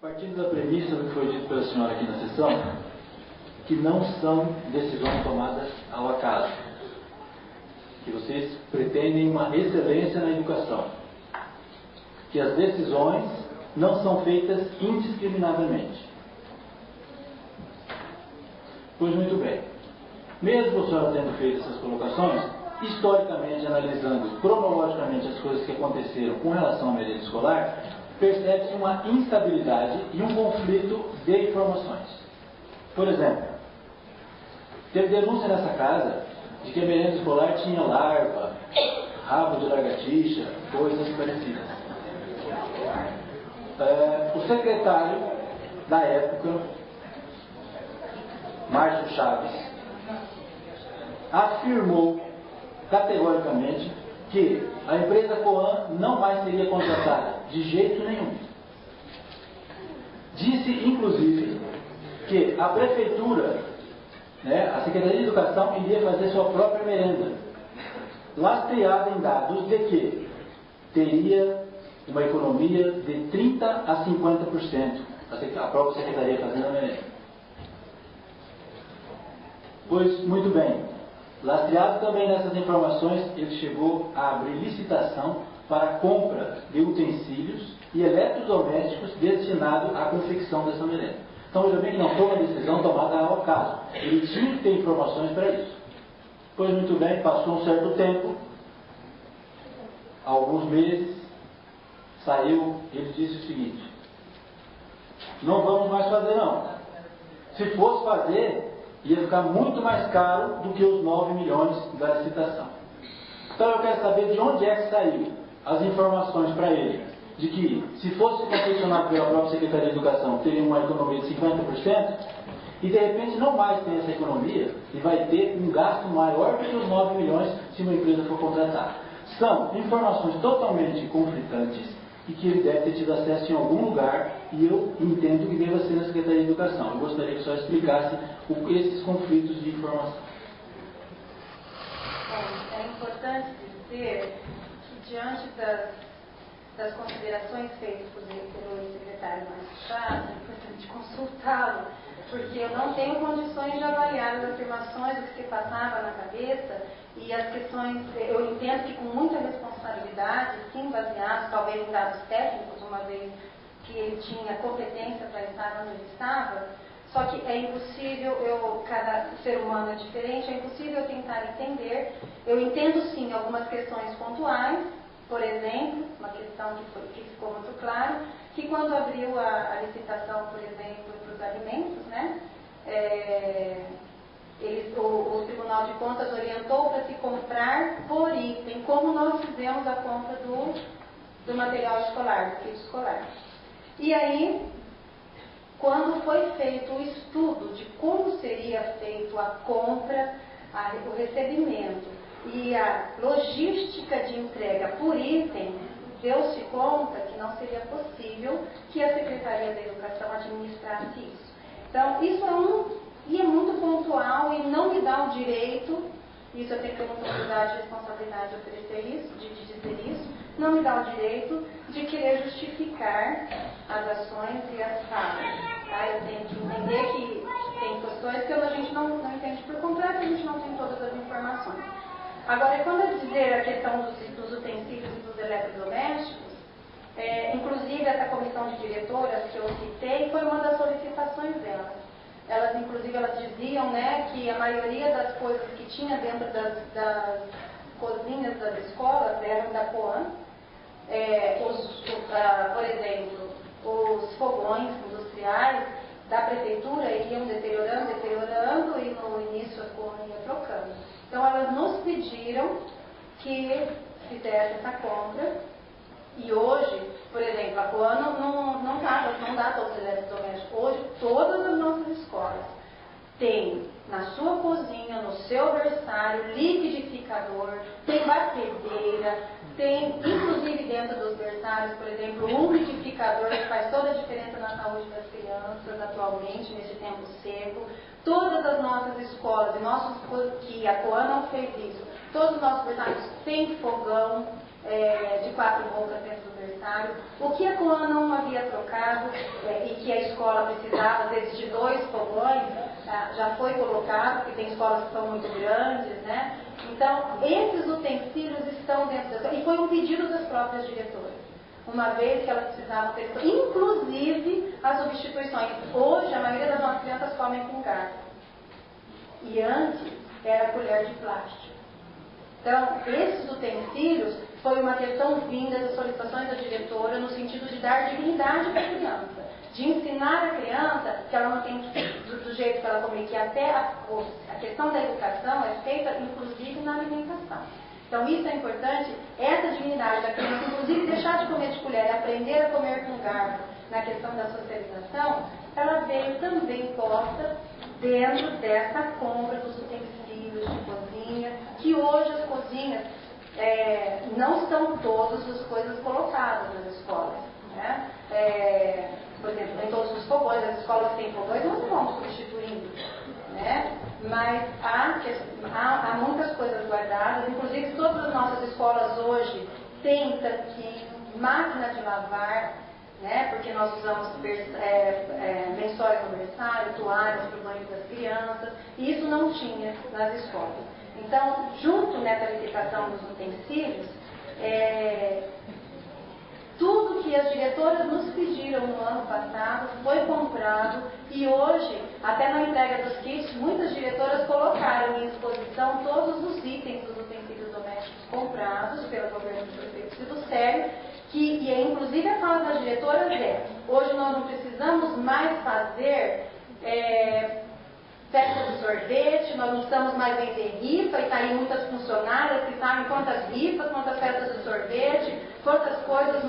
Partindo da premissa do que foi dito pela senhora aqui na sessão, que não são decisões tomadas ao acaso, que vocês pretendem uma excelência na educação, que as decisões não são feitas indiscriminadamente. Pois muito bem, mesmo a senhora tendo feito essas colocações, historicamente analisando cronologicamente as coisas que aconteceram com relação à merenda escolar, percebe-se uma instabilidade e um conflito de informações. Por exemplo, teve denúncia nessa casa de que a merenda escolar tinha larva, rabo de lagartixa, coisas parecidas. O secretário da época, Márcio Chaves, afirmou categoricamente que a empresa Coan não mais seria contratada de jeito nenhum. Disse, inclusive, que a prefeitura, a Secretaria de Educação, iria fazer sua própria merenda, lastreada em dados de que teria uma economia de 30% a 50%, a própria Secretaria fazendo a merenda. Pois, muito bem, lastreado também nessas informações, ele chegou a abrir licitação para a compra de utensílios e eletrodomésticos destinados à confecção dessa merenda. Então, veja bem que não foi uma decisão tomada ao acaso. Ele tinha que ter informações para isso. Pois, muito bem, passou um certo tempo, alguns meses, saiu, ele disse o seguinte: não vamos mais fazer não. Se fosse fazer, ia ficar muito mais caro do que os 9 milhões da licitação. Então eu quero saber de onde é que saiu as informações para ele, de que se fosse confeccionado pela própria Secretaria de Educação, teria uma economia de 50%, e de repente não mais tem essa economia, e vai ter um gasto maior do que os 9 milhões se uma empresa for contratar. São informações totalmente conflitantes, e que ele deve ter tido acesso em algum lugar, e eu entendo que deva ser na Secretaria de Educação. Eu gostaria que o senhor explicasse esses conflitos de informação. Bom, é importante dizer que, diante das considerações feitas pelo secretário Márcio Chaves, é importante consultá-lo, porque eu não tenho condições de avaliar as afirmações, o que se passava na cabeça, e as questões, eu entendo que com muita responsabilidade, sim, baseado talvez em dados técnicos, uma vez que ele tinha competência para estar onde ele estava, só que é impossível, cada ser humano é diferente, é impossível eu tentar entender. Eu entendo sim algumas questões pontuais, por exemplo, uma questão que ficou muito claro, que quando abriu a licitação, por exemplo, para os alimentos, o Tribunal de Contas orientou para se comprar por item, como nós fizemos a compra do material escolar, do kit escolar. E aí, quando foi feito o estudo de como seria feito a compra, o recebimento e a logística de entrega por item, deu-se conta que não seria possível que a Secretaria da Educação administrasse isso. Então, isso é muito pontual e não me dá o direito, isso eu tenho que ter muita humildade e responsabilidade de oferecer isso, de dizer isso, não me dá o direito de querer justificar as ações e as falas. Eu tenho que entender que tem questões que a gente não entende por completo, a gente não tem todas as informações. Agora, quando eu dizer a questão dos utensílios e dos eletrodomésticos, inclusive essa comissão de diretoras que eu citei foi uma das solicitações delas. Elas diziam que a maioria das coisas que tinha dentro das cozinhas das escolas eram da Coan. Por exemplo, os fogões industriais da prefeitura iam deteriorando e no início a Coan ia trocando. Então elas nos pediram que fizesse essa compra e hoje, por exemplo, a Coan não dá todos os eletrodomésticos. Hoje todas as nossas escolas têm na sua cozinha, no seu berçário, liquidificador, tem batedeira, tem inclusive dentro dos berçários, por exemplo, um umidificador que faz toda a diferença na saúde das crianças atualmente, nesse tempo seco. Todas as nossas escolas, que a Coan não fez isso, todos os nossos berçários têm fogão, de 4 bocas dentro do berçário. O que a Coan não havia trocado e que a escola precisava, às vezes, de 2 fogões, já foi colocado, porque tem escolas que são muito grandes, né? Então, esses utensílios estão dentro da escola. E foi um pedido das próprias diretoras. Uma vez que elas precisavam ter, inclusive as substituições. Hoje, a maioria das nossas crianças comem com garfo. E antes, era colher de plástico. Então, esses utensílios foi uma questão vinda das solicitações da diretora no sentido de dar dignidade para a criança, de ensinar a criança que ela não tem que, do jeito que ela come, que até a questão da educação é feita inclusive na alimentação. Então isso é importante, essa dignidade da criança, inclusive deixar de comer de colher, aprender a comer com garfo na questão da socialização, ela veio também posta dentro dessa compra dos utensílios de cozinha, que hoje as cozinhas não estão todas as coisas colocadas nas escolas, né? Por exemplo, em todos os fogões, as escolas que têm fogões não vão substituindo, né? Mas há muitas coisas guardadas, inclusive todas as nossas escolas hoje têm tanquinho, máquina de lavar, né? Porque nós usamos lençóis no berçário, toalhas para o banho das crianças, e isso não tinha nas escolas. Então, junto nessa licitação dos utensílios, tudo que as diretoras nos pediram no ano passado foi comprado e hoje, até na entrega dos kits, muitas diretoras colocaram em exposição todos os itens dos utensílios domésticos comprados pelo governo do prefeito Cido-Sério, e inclusive a fala das diretoras hoje nós não precisamos mais fazer festa de sorvete, nós não precisamos mais vender rifa, e está aí muitas funcionárias que sabem quantas rifas, quantas festas de sorvete, quantas coisas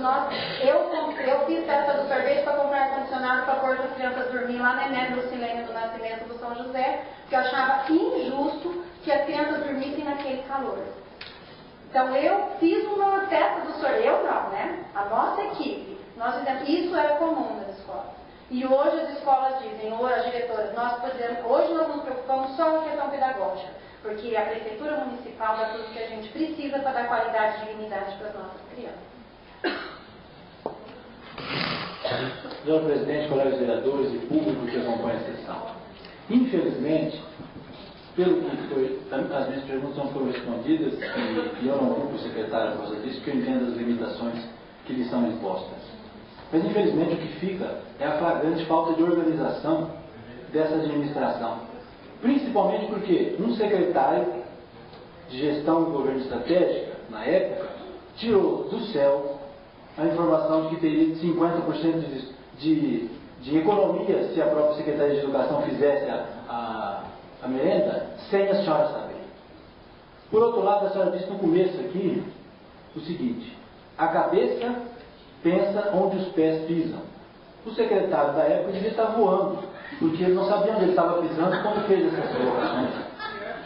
eu fiz festa do sorvete para comprar ar-condicionado para pôr as crianças dormir lá na EMEB, no Silênio do Nascimento do São José, porque eu achava injusto que as crianças dormissem naquele calor. Então eu fiz uma festa do sorvete, eu não, né? A nossa equipe, nós fizemos, isso era comum nas escolas. E hoje as escolas dizem, ou as diretoras, hoje nós nos preocupamos só com a questão pedagógica, porque a prefeitura municipal dá tudo que a gente precisa para dar qualidade e dignidade para as nossas crianças. Senhor presidente, colegas vereadores e público que acompanha a sessão. Infelizmente, pelo que as minhas perguntas não foram respondidas, e eu não culpo o secretário por causa disso, porque eu entendo as limitações que lhe são impostas. Mas, infelizmente, o que fica é a flagrante falta de organização dessa administração. Principalmente porque um secretário de gestão do governo estratégica, na época, tirou do céu a informação de que teria 50% de economia se a própria Secretaria de Educação fizesse a merenda, sem a senhora saber. Por outro lado, a senhora disse no começo aqui o seguinte: a cabeça pensa onde os pés pisam. O secretário da época devia estar voando, porque ele não sabia onde ele estava pisando quando fez essas colocações.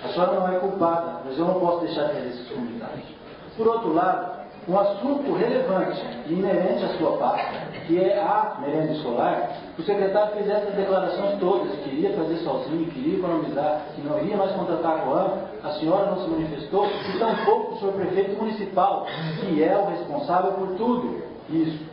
A senhora não é culpada, mas eu não posso deixar de fazer esses comentários. Por outro lado, um assunto relevante e inerente à sua pasta, que é a merenda escolar, o secretário fez essas declarações todas, que iria fazer sozinho, que iria economizar, que não iria mais contratar a Coan, a senhora não se manifestou, e tampouco o senhor prefeito municipal, que é o responsável por tudo isso.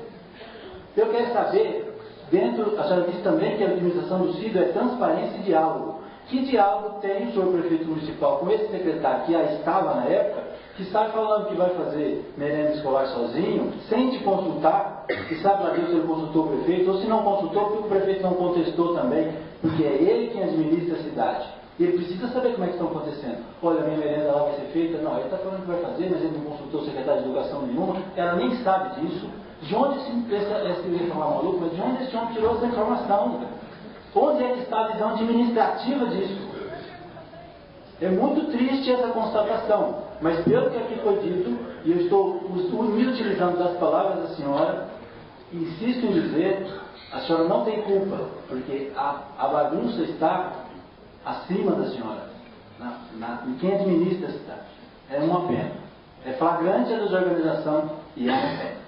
Eu quero saber, a senhora disse também que a utilização do CIDO é transparência e diálogo. Que diálogo tem o senhor prefeito municipal com esse secretário que já estava na época, que está falando que vai fazer merenda escolar sozinho, sem te consultar, e sabe lá Deus se ele consultou o prefeito, ou se não consultou, porque o prefeito não contestou também, porque é ele quem administra a cidade. E ele precisa saber como é que estão acontecendo. Olha, a minha merenda lá vai ser feita. Não, ele está falando que vai fazer, mas ele não consultou o secretário de Educação nenhuma, ela nem sabe disso. De onde eu ia falar maluco, mas de onde esse homem tirou essa informação? Onde é que está a visão administrativa disso? É muito triste essa constatação, mas pelo que aqui foi dito, e eu estou me utilizando das palavras da senhora, insisto em dizer, a senhora não tem culpa, porque a bagunça está acima da senhora, em quem administra a cidade. É uma pena. É flagrante a desorganização e é uma pena.